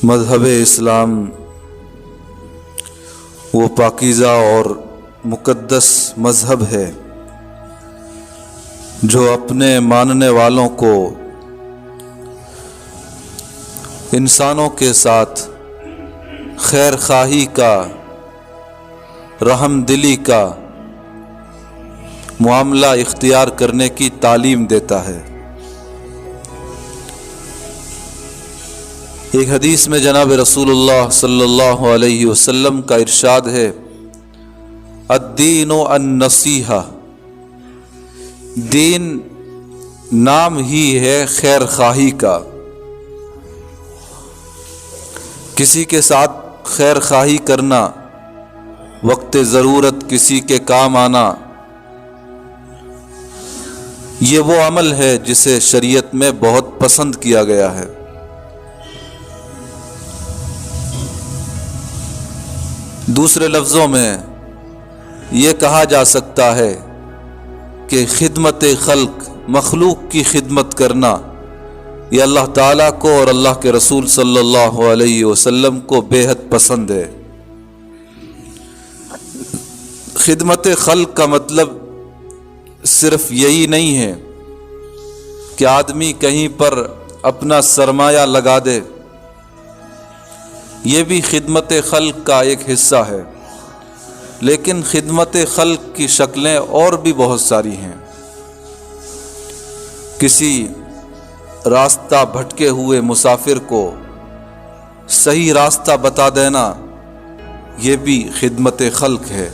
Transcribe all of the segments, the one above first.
مذہب اسلام وہ پاکیزہ اور مقدس مذہب ہے جو اپنے ماننے والوں کو انسانوں کے ساتھ خیر خواہی کا، رحم دلی کا معاملہ اختیار کرنے کی تعلیم دیتا ہے۔ ایک حدیث میں جناب رسول اللہ صلی اللہ علیہ وسلم کا ارشاد ہے، الدین النصیحہ، دین نام ہی ہے خیر خواہی کا، کسی کے ساتھ خیر خواہی کرنا، وقت ضرورت کسی کے کام آنا، یہ وہ عمل ہے جسے شریعت میں بہت پسند کیا گیا ہے۔ دوسرے لفظوں میں یہ کہا جا سکتا ہے کہ خدمت خلق، مخلوق کی خدمت کرنا، یہ اللہ تعالیٰ کو اور اللہ کے رسول صلی اللہ علیہ وسلم کو بے حد پسند ہے۔ خدمت خلق کا مطلب صرف یہی نہیں ہے کہ آدمی کہیں پر اپنا سرمایہ لگا دے، یہ بھی خدمت خلق کا ایک حصہ ہے، لیکن خدمت خلق کی شکلیں اور بھی بہت ساری ہیں۔ کسی راستہ بھٹکے ہوئے مسافر کو صحیح راستہ بتا دینا، یہ بھی خدمت خلق ہے۔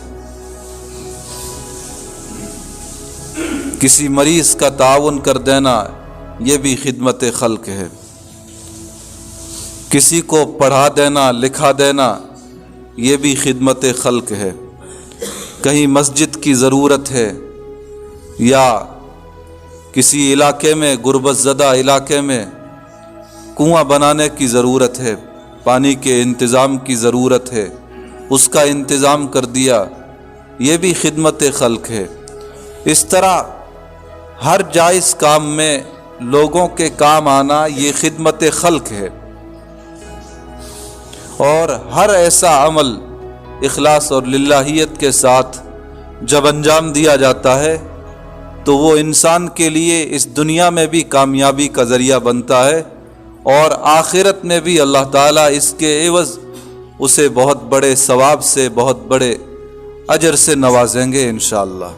کسی مریض کا تعاون کر دینا، یہ بھی خدمت خلق ہے۔ کسی کو پڑھا دینا، لکھا دینا، یہ بھی خدمت خلق ہے۔ کہیں مسجد کی ضرورت ہے یا کسی علاقے میں، غربت زدہ علاقے میں کنواں بنانے کی ضرورت ہے، پانی کے انتظام کی ضرورت ہے، اس کا انتظام کر دیا، یہ بھی خدمت خلق ہے۔ اس طرح ہر جائز کام میں لوگوں کے کام آنا، یہ خدمت خلق ہے۔ اور ہر ایسا عمل اخلاص اور للہیت کے ساتھ جب انجام دیا جاتا ہے تو وہ انسان کے لیے اس دنیا میں بھی کامیابی کا ذریعہ بنتا ہے، اور آخرت میں بھی اللہ تعالیٰ اس کے عوض اسے بہت بڑے ثواب سے، بہت بڑے اجر سے نوازیں گے انشاءاللہ۔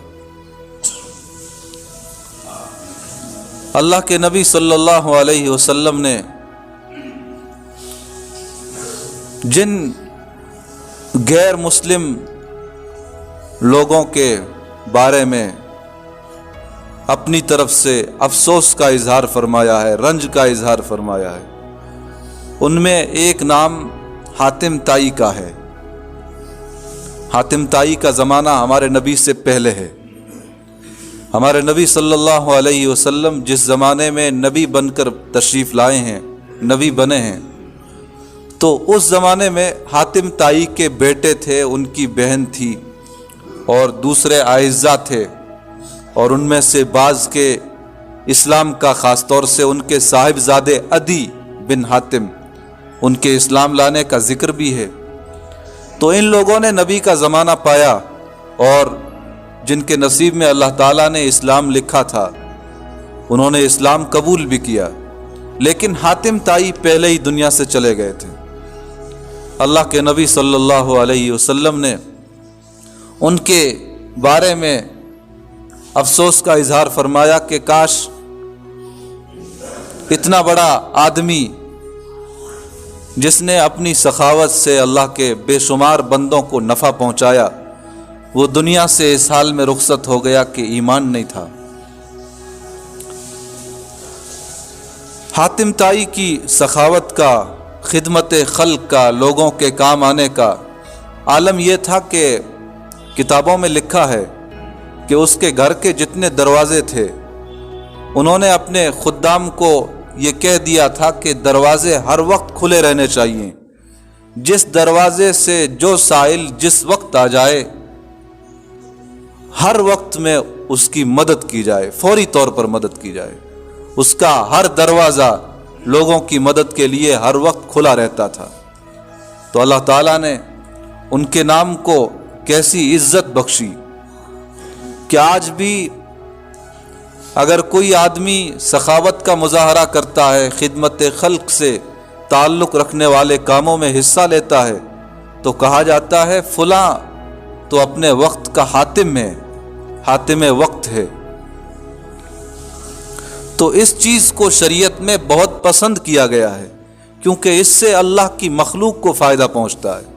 اللہ کے نبی صلی اللہ علیہ وسلم نے جن غیر مسلم لوگوں کے بارے میں اپنی طرف سے افسوس کا اظہار فرمایا ہے، رنج کا اظہار فرمایا ہے، ان میں ایک نام حاتم طائی کا ہے۔ حاتم طائی کا زمانہ ہمارے نبی سے پہلے ہے۔ ہمارے نبی صلی اللہ علیہ وسلم جس زمانے میں نبی بن کر تشریف لائے ہیں، نبی بنے ہیں، تو اس زمانے میں حاتم طائی کے بیٹے تھے، ان کی بہن تھی اور دوسرے اعزاء تھے، اور ان میں سے بعض کے اسلام کا، خاص طور سے ان کے صاحبزادے عدی بن حاتم، ان کے اسلام لانے کا ذکر بھی ہے۔ تو ان لوگوں نے نبی کا زمانہ پایا، اور جن کے نصیب میں اللہ تعالیٰ نے اسلام لکھا تھا انہوں نے اسلام قبول بھی کیا، لیکن حاتم طائی پہلے ہی دنیا سے چلے گئے تھے۔ اللہ کے نبی صلی اللہ علیہ وسلم نے ان کے بارے میں افسوس کا اظہار فرمایا کہ کاش اتنا بڑا آدمی جس نے اپنی سخاوت سے اللہ کے بے شمار بندوں کو نفع پہنچایا، وہ دنیا سے اس حال میں رخصت ہو گیا کہ ایمان نہیں تھا۔ حاتم طائی کی سخاوت کا، خدمت خلق کا، لوگوں کے کام آنے کا عالم یہ تھا کہ کتابوں میں لکھا ہے کہ اس کے گھر کے جتنے دروازے تھے انہوں نے اپنے خدام کو یہ کہہ دیا تھا کہ دروازے ہر وقت کھلے رہنے چاہیے، جس دروازے سے جو سائل جس وقت آ جائے ہر وقت میں اس کی مدد کی جائے، فوری طور پر مدد کی جائے، اس کا ہر دروازہ لوگوں کی مدد کے لیے ہر وقت کھلا رہتا تھا۔ تو اللہ تعالیٰ نے ان کے نام کو کیسی عزت بخشی کہ آج بھی اگر کوئی آدمی سخاوت کا مظاہرہ کرتا ہے، خدمت خلق سے تعلق رکھنے والے کاموں میں حصہ لیتا ہے، تو کہا جاتا ہے فلاں تو اپنے وقت کا حاتم ہے، حاتم وقت ہے۔ تو اس چیز کو شریعت میں بہت پسند کیا گیا ہے، کیونکہ اس سے اللہ کی مخلوق کو فائدہ پہنچتا ہے۔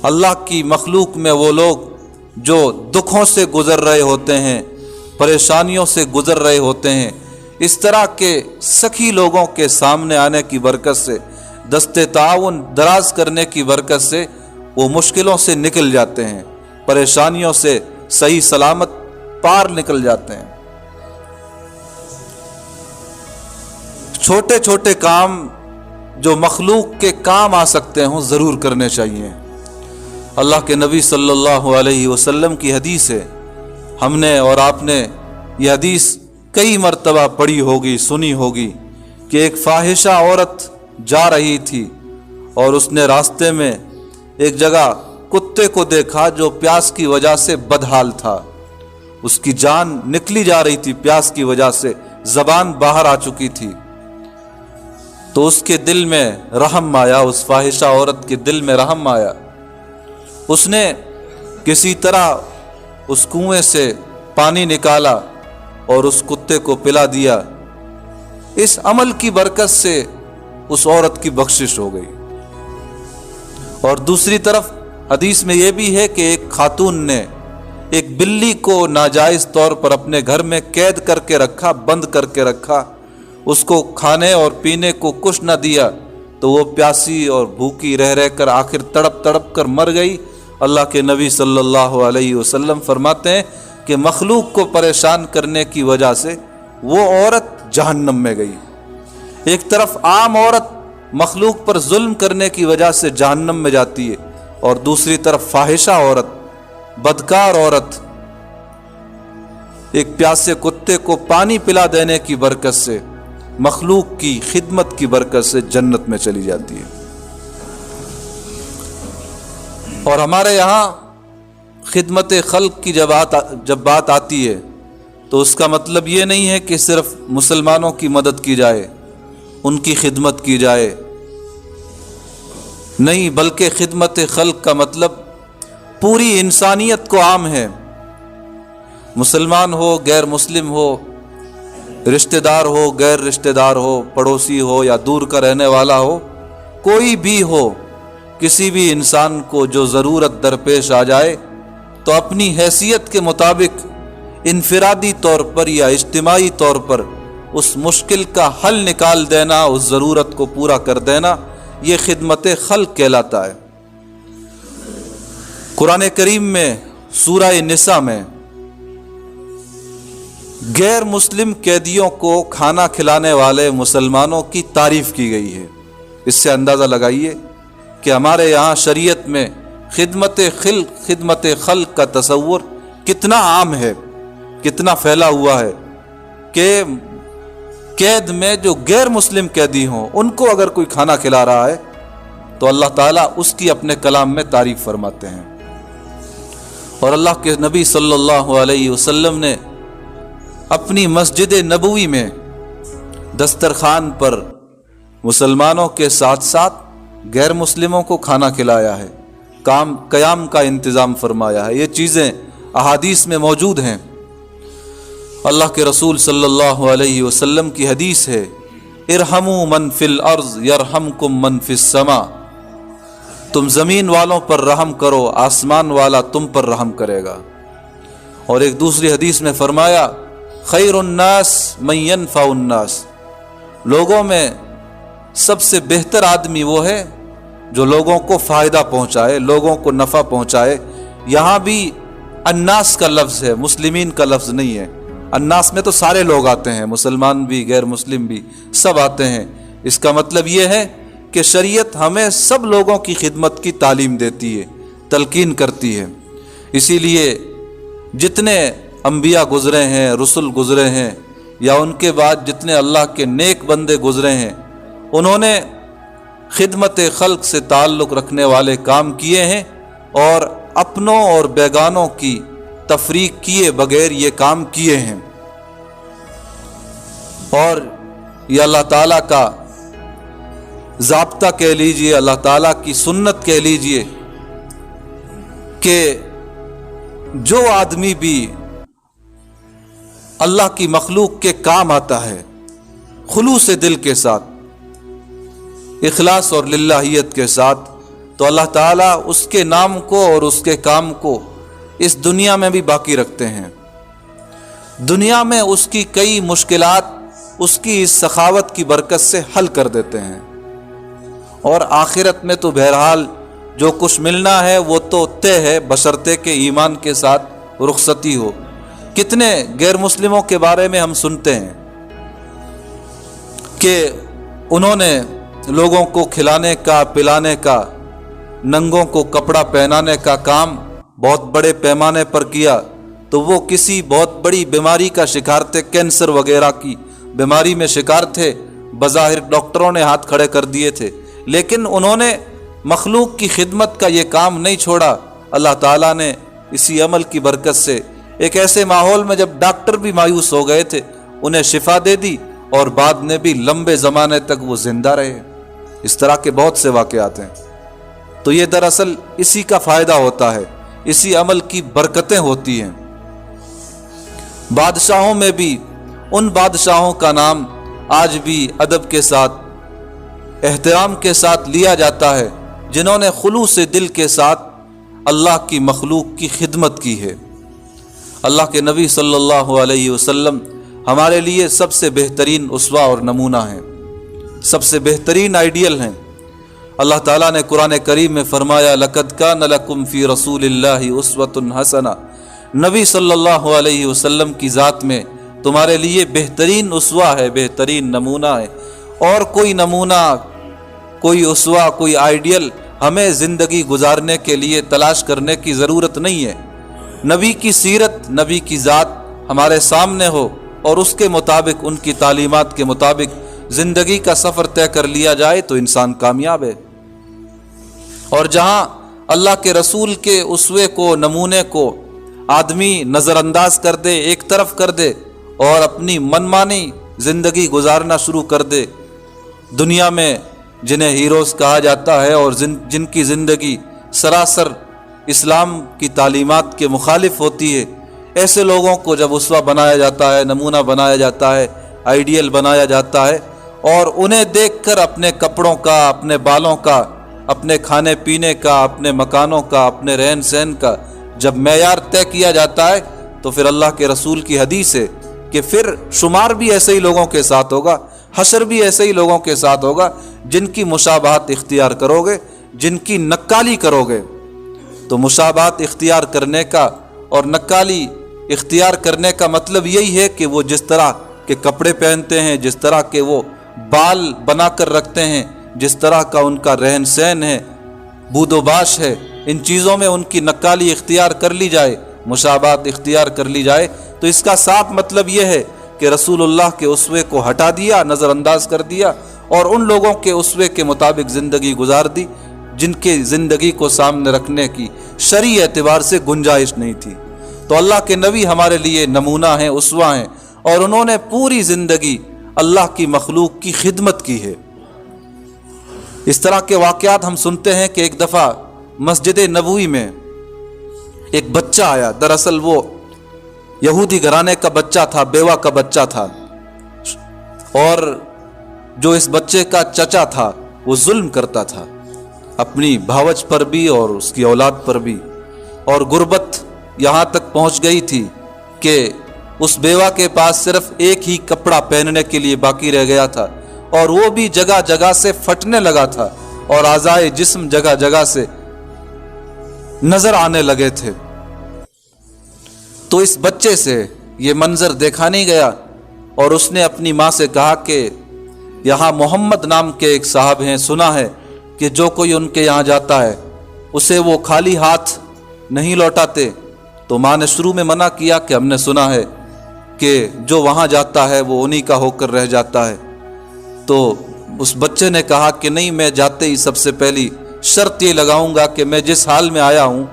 اللہ کی مخلوق میں وہ لوگ جو دکھوں سے گزر رہے ہوتے ہیں، پریشانیوں سے گزر رہے ہوتے ہیں، اس طرح کے سخی لوگوں کے سامنے آنے کی برکت سے، دست تعاون دراز کرنے کی برکت سے وہ مشکلوں سے نکل جاتے ہیں، پریشانیوں سے صحیح سلامت پار نکل جاتے ہیں۔ چھوٹے چھوٹے کام جو مخلوق کے کام آ سکتے ہوں ضرور کرنے چاہیے۔ اللہ کے نبی صلی اللہ علیہ وسلم کی حدیث ہے، ہم نے اور آپ نے یہ حدیث کئی مرتبہ پڑھی ہوگی، سنی ہوگی، کہ ایک فاحشہ عورت جا رہی تھی اور اس نے راستے میں ایک جگہ کتے کو دیکھا جو پیاس کی وجہ سے بدحال تھا، اس کی جان نکلی جا رہی تھی پیاس کی وجہ سے، زبان باہر آ چکی تھی۔ تو اس کے دل میں رحم آیا، اس فاحشہ عورت کے دل میں رحم آیا، اس نے کسی طرح اس کنویں سے پانی نکالا اور اس کتے کو پلا دیا۔ اس عمل کی برکت سے اس عورت کی بخشش ہو گئی۔ اور دوسری طرف حدیث میں یہ بھی ہے کہ ایک خاتون نے ایک بلی کو ناجائز طور پر اپنے گھر میں قید کر کے رکھا، بند کر کے رکھا، اس کو کھانے اور پینے کو کچھ نہ دیا، تو وہ پیاسی اور بھوکی رہ رہ کر آخر تڑپ تڑپ کر مر گئی۔ اللہ کے نبی صلی اللہ علیہ وسلم فرماتے ہیں کہ مخلوق کو پریشان کرنے کی وجہ سے وہ عورت جہنم میں گئی۔ ایک طرف عام عورت مخلوق پر ظلم کرنے کی وجہ سے جہنم میں جاتی ہے، اور دوسری طرف فاحشہ عورت، بدکار عورت ایک پیاسے کتے کو پانی پلا دینے کی برکت سے، مخلوق کی خدمت کی برکت سے جنت میں چلی جاتی ہے۔ اور ہمارے یہاں خدمت خلق کی جب بات آتی ہے تو اس کا مطلب یہ نہیں ہے کہ صرف مسلمانوں کی مدد کی جائے، ان کی خدمت کی جائے، نہیں، بلکہ خدمت خلق کا مطلب پوری انسانیت کو عام ہے، مسلمان ہو، غیر مسلم ہو، رشتہ دار ہو، غیر رشتہ دار ہو، پڑوسی ہو یا دور کا رہنے والا ہو، کوئی بھی ہو، کسی بھی انسان کو جو ضرورت درپیش آ جائے تو اپنی حیثیت کے مطابق انفرادی طور پر یا اجتماعی طور پر اس مشکل کا حل نکال دینا، اس ضرورت کو پورا کر دینا، یہ خدمت خلق کہلاتا ہے۔ قرآن کریم میں سورہ نساء میں غیر مسلم قیدیوں کو کھانا کھلانے والے مسلمانوں کی تعریف کی گئی ہے۔ اس سے اندازہ لگائیے کہ ہمارے یہاں شریعت میں خدمت خلق کا تصور کتنا عام ہے، کتنا پھیلا ہوا ہے کہ قید میں جو غیر مسلم قیدی ہوں ان کو اگر کوئی کھانا کھلا رہا ہے تو اللہ تعالیٰ اس کی اپنے کلام میں تعریف فرماتے ہیں۔ اور اللہ کے نبی صلی اللہ علیہ وسلم نے اپنی مسجد نبوی میں دسترخوان پر مسلمانوں کے ساتھ ساتھ غیر مسلموں کو کھانا کھلایا ہے، قیام کا انتظام فرمایا ہے۔ یہ چیزیں احادیث میں موجود ہیں۔ اللہ کے رسول صلی اللہ علیہ وسلم کی حدیث ہے، ارحموا من فی الارض یرحمکم من فی السماء، تم زمین والوں پر رحم کرو، آسمان والا تم پر رحم کرے گا۔ اور ایک دوسری حدیث میں فرمایا، خیر الناس من ينفع الناس، لوگوں میں سب سے بہتر آدمی وہ ہے جو لوگوں کو فائدہ پہنچائے، لوگوں کو نفع پہنچائے۔ یہاں بھی الناس کا لفظ ہے، مسلمین کا لفظ نہیں ہے۔ الناس میں تو سارے لوگ آتے ہیں، مسلمان بھی، غیر مسلم بھی، سب آتے ہیں۔ اس کا مطلب یہ ہے کہ شریعت ہمیں سب لوگوں کی خدمت کی تعلیم دیتی ہے، تلقین کرتی ہے۔ اسی لیے جتنے انبیاء گزرے ہیں، رسل گزرے ہیں، یا ان کے بعد جتنے اللہ کے نیک بندے گزرے ہیں انہوں نے خدمت خلق سے تعلق رکھنے والے کام کیے ہیں اور اپنوں اور بیگانوں کی تفریق کیے بغیر یہ کام کیے ہیں۔ اور یہ اللہ تعالیٰ کا ضابطہ کہہ لیجئے، اللہ تعالیٰ کی سنت کہہ لیجئے کہ جو آدمی بھی اللہ کی مخلوق کے کام آتا ہے خلوص دل کے ساتھ، اخلاص اور للہیت کے ساتھ، تو اللہ تعالیٰ اس کے نام کو اور اس کے کام کو اس دنیا میں بھی باقی رکھتے ہیں۔ دنیا میں اس کی کئی مشکلات اس کی اس سخاوت کی برکت سے حل کر دیتے ہیں، اور آخرت میں تو بہرحال جو کچھ ملنا ہے وہ تو طے ہے، بشرطے کہ ایمان کے ساتھ رخصتی ہو۔ کتنے غیر مسلموں کے بارے میں ہم سنتے ہیں کہ انہوں نے لوگوں کو کھلانے کا، پلانے کا، ننگوں کو کپڑا پہنانے کا کام بہت بڑے پیمانے پر کیا تو وہ کسی بہت بڑی بیماری کا شکار تھے، کینسر وغیرہ کی بیماری میں شکار تھے، بظاہر ڈاکٹروں نے ہاتھ کھڑے کر دیے تھے، لیکن انہوں نے مخلوق کی خدمت کا یہ کام نہیں چھوڑا۔ اللہ تعالیٰ نے اسی عمل کی برکت سے ایک ایسے ماحول میں جب ڈاکٹر بھی مایوس ہو گئے تھے انہیں شفا دے دی، اور بعد میں بھی لمبے زمانے تک وہ زندہ رہے۔ اس طرح کے بہت سے واقعات ہیں۔ تو یہ دراصل اسی کا فائدہ ہوتا ہے، اسی عمل کی برکتیں ہوتی ہیں۔ بادشاہوں میں بھی ان بادشاہوں کا نام آج بھی ادب کے ساتھ، احترام کے ساتھ لیا جاتا ہے جنہوں نے خلوص دل کے ساتھ اللہ کی مخلوق کی خدمت کی ہے۔ اللہ کے نبی صلی اللہ علیہ وسلم ہمارے لیے سب سے بہترین اسوہ اور نمونہ ہیں، سب سے بہترین آئیڈیل ہیں۔ اللہ تعالیٰ نے قرآن کریم میں فرمایا لَقَدْ كَانَ لَكُمْ فِي رَسُولِ اللَّهِ أُسْوَةٌ حَسَنَةٌ، نبی صلی اللہ علیہ وسلم کی ذات میں تمہارے لیے بہترین اسوہ ہے، بہترین نمونہ ہے۔ اور کوئی نمونہ، کوئی اسوہ، کوئی آئیڈیل ہمیں زندگی گزارنے کے لیے تلاش کرنے کی ضرورت نہیں ہے۔ نبی کی سیرت، نبی کی ذات ہمارے سامنے ہو اور اس کے مطابق، ان کی تعلیمات کے مطابق زندگی کا سفر طے کر لیا جائے تو انسان کامیاب ہے۔ اور جہاں اللہ کے رسول کے اسوے کو، نمونے کو آدمی نظر انداز کر دے، ایک طرف کر دے اور اپنی منمانی زندگی گزارنا شروع کر دے، دنیا میں جنہیں ہیروز کہا جاتا ہے اور جن کی زندگی سراسر اسلام کی تعلیمات کے مخالف ہوتی ہے، ایسے لوگوں کو جب اسوہ بنایا جاتا ہے، نمونہ بنایا جاتا ہے، آئیڈیل بنایا جاتا ہے، اور انہیں دیکھ کر اپنے کپڑوں کا، اپنے بالوں کا، اپنے کھانے پینے کا، اپنے مکانوں کا، اپنے رہن سہن کا جب معیار طے کیا جاتا ہے تو پھر اللہ کے رسول کی حدیث ہے کہ پھر شمار بھی ایسے ہی لوگوں کے ساتھ ہوگا، حشر بھی ایسے ہی لوگوں کے ساتھ ہوگا جن کی مشابہت اختیار کرو گے، جن کی نقالی کرو گے۔ تو مشابہت اختیار کرنے کا اور نقالی اختیار کرنے کا مطلب یہی ہے کہ وہ جس طرح کے کپڑے پہنتے ہیں، جس طرح کے وہ بال بنا کر رکھتے ہیں، جس طرح کا ان کا رہن سہن ہے، بود و باش ہے، ان چیزوں میں ان کی نقالی اختیار کر لی جائے، مشابہت اختیار کر لی جائے، تو اس کا صاف مطلب یہ ہے کہ رسول اللہ کے اسوے کو ہٹا دیا، نظر انداز کر دیا، اور ان لوگوں کے اسوے کے مطابق زندگی گزار دی جن کے زندگی کو سامنے رکھنے کی شرعی اعتبار سے گنجائش نہیں تھی۔ تو اللہ کے نبی ہمارے لیے نمونہ ہیں، اسوہ ہیں، اور انہوں نے پوری زندگی اللہ کی مخلوق کی خدمت کی ہے۔ اس طرح کے واقعات ہم سنتے ہیں کہ ایک دفعہ مسجد نبوی میں ایک بچہ آیا، دراصل وہ یہودی گھرانے کا بچہ تھا، بیوہ کا بچہ تھا، اور جو اس بچے کا چچا تھا وہ ظلم کرتا تھا اپنی بھاوج پر بھی اور اس کی اولاد پر بھی، اور غربت یہاں تک پہنچ گئی تھی کہ اس بیوہ کے پاس صرف ایک ہی کپڑا پہننے کے لیے باقی رہ گیا تھا، اور وہ بھی جگہ جگہ سے پھٹنے لگا تھا اور اعضائے جسم جگہ جگہ سے نظر آنے لگے تھے۔ تو اس بچے سے یہ منظر دیکھا نہیں گیا، اور اس نے اپنی ماں سے کہا کہ یہاں محمد نام کے ایک صاحب ہیں، سنا ہے کہ جو کوئی ان کے یہاں جاتا ہے اسے وہ خالی ہاتھ نہیں لوٹاتے۔ تو ماں نے شروع میں منع کیا کہ ہم نے سنا ہے، کہ جو وہاں جاتا ہے وہ انہی کا ہو کر رہ جاتا ہے۔ تو اس بچے نے کہا کہ نہیں، میں جاتے ہی سب سے پہلی شرط یہ لگاؤں گا کہ میں جس حال میں آیا ہوں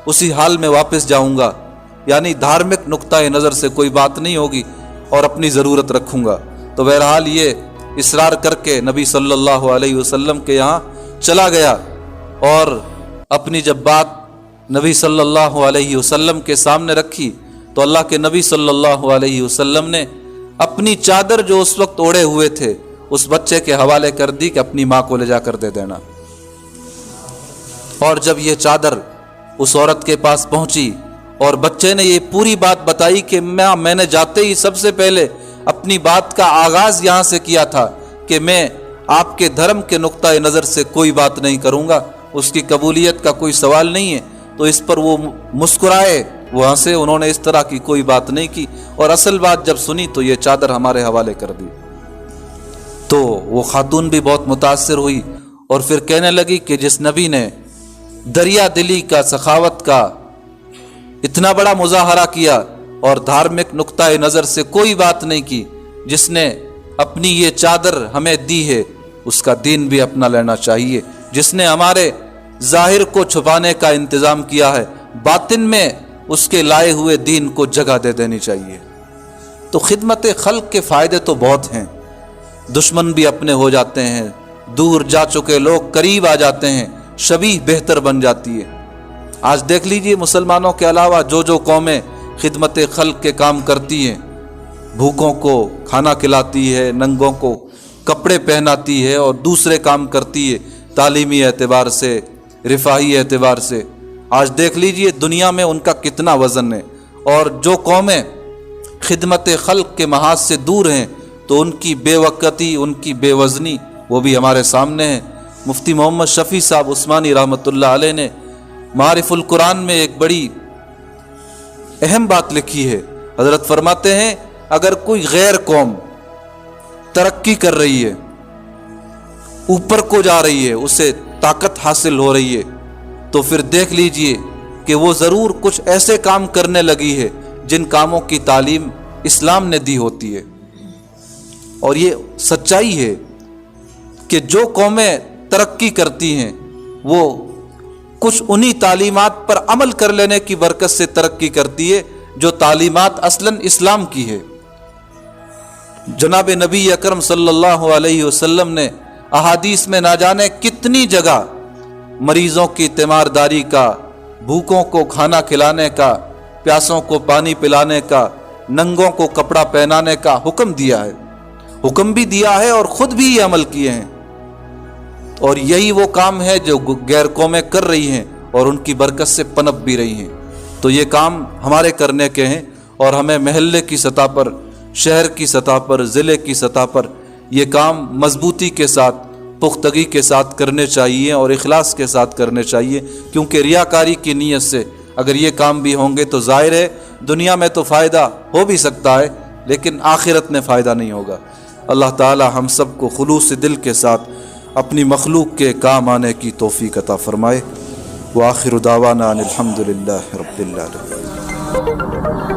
اسی حال میں واپس جاؤں گا، یعنی دھارمک نقطۂ نظر سے کوئی بات نہیں ہوگی اور اپنی ضرورت رکھوں گا۔ تو بہرحال یہ اصرار کر کے نبی صلی اللہ علیہ وسلم کے یہاں چلا گیا، اور اپنی جب بات نبی صلی اللہ علیہ وسلم کے سامنے رکھی تو اللہ کے نبی صلی اللہ علیہ وسلم نے اپنی چادر جو اس وقت اوڑھے ہوئے تھے اس بچے کے حوالے کر دی کہ اپنی ماں کو لے جا کر دے دینا۔ اور جب یہ چادر اس عورت کے پاس پہنچی اور بچے نے یہ پوری بات بتائی کہ میں نے جاتے ہی سب سے پہلے اپنی بات کا آغاز یہاں سے کیا تھا کہ میں آپ کے دھرم کے نقطۂ نظر سے کوئی بات نہیں کروں گا، اس کی قبولیت کا کوئی سوال نہیں ہے، تو اس پر وہ مسکرائے، وہاں سے انہوں نے اس طرح کی کوئی بات نہیں کی، اور اصل بات جب سنی تو یہ چادر ہمارے حوالے کر دی۔ تو وہ خاتون بھی بہت متاثر ہوئی اور پھر کہنے لگی کہ جس نبی نے دریا دلی کا، سخاوت کا اتنا بڑا مظاہرہ کیا اور دھارمک نقطۂ نظر سے کوئی بات نہیں کی، جس نے اپنی یہ چادر ہمیں دی ہے اس کا دین بھی اپنا لینا چاہیے، جس نے ہمارے ظاہر کو چھپانے کا انتظام کیا ہے باطن میں اس کے لائے ہوئے دین کو جگہ دے دینی چاہیے۔ تو خدمت خلق کے فائدے تو بہت ہیں، دشمن بھی اپنے ہو جاتے ہیں، دور جا چکے لوگ قریب آ جاتے ہیں، شبیہ بہتر بن جاتی ہے۔ آج دیکھ لیجئے مسلمانوں کے علاوہ جو جو قومیں خدمت خلق کے کام کرتی ہیں، بھوکوں کو کھانا کھلاتی ہے، ننگوں کو کپڑے پہناتی ہے اور دوسرے کام کرتی ہے تعلیمی اعتبار سے، رفاہی اعتبار سے، آج دیکھ لیجئے دنیا میں ان کا کتنا وزن ہے، اور جو قومیں خدمت خلق کے محاذ سے دور ہیں تو ان کی بے وقتی، ان کی بے وزنی وہ بھی ہمارے سامنے ہے۔ مفتی محمد شفیع صاحب عثمانی رحمۃ اللہ علیہ نے معارف القرآن میں ایک بڑی اہم بات لکھی ہے۔ حضرت فرماتے ہیں اگر کوئی غیر قوم ترقی کر رہی ہے، اوپر کو جا رہی ہے، اسے طاقت حاصل ہو رہی ہے، تو پھر دیکھ لیجئے کہ وہ ضرور کچھ ایسے کام کرنے لگی ہے جن کاموں کی تعلیم اسلام نے دی ہوتی ہے۔ اور یہ سچائی ہے کہ جو قومیں ترقی کرتی ہیں وہ کچھ انہی تعلیمات پر عمل کر لینے کی برکت سے ترقی کرتی ہے جو تعلیمات اصلاً اسلام کی ہے۔ جناب نبی اکرم صلی اللہ علیہ وسلم نے احادیث میں نہ جانے کتنی جگہ مریضوں کی تیمارداری کا، بھوکوں کو کھانا کھلانے کا، پیاسوں کو پانی پلانے کا، ننگوں کو کپڑا پہنانے کا حکم دیا ہے، حکم بھی دیا ہے اور خود بھی یہ عمل کیے ہیں، اور یہی وہ کام ہے جو غیر قومیں کر رہی ہیں اور ان کی برکت سے پنپ بھی رہی ہیں۔ تو یہ کام ہمارے کرنے کے ہیں، اور ہمیں محلے کی سطح پر، شہر کی سطح پر، ضلع کی سطح پر یہ کام مضبوطی کے ساتھ، پختگی کے ساتھ کرنے چاہیے اور اخلاص کے ساتھ کرنے چاہیے، کیونکہ ریاکاری کی نیت سے اگر یہ کام بھی ہوں گے تو ظاہر ہے دنیا میں تو فائدہ ہو بھی سکتا ہے لیکن آخرت میں فائدہ نہیں ہوگا۔ اللہ تعالی ہم سب کو خلوص دل کے ساتھ اپنی مخلوق کے کام آنے کی توفیق عطا فرمائے۔ وآخر دعوانا ان الحمد للہ رب العالمین۔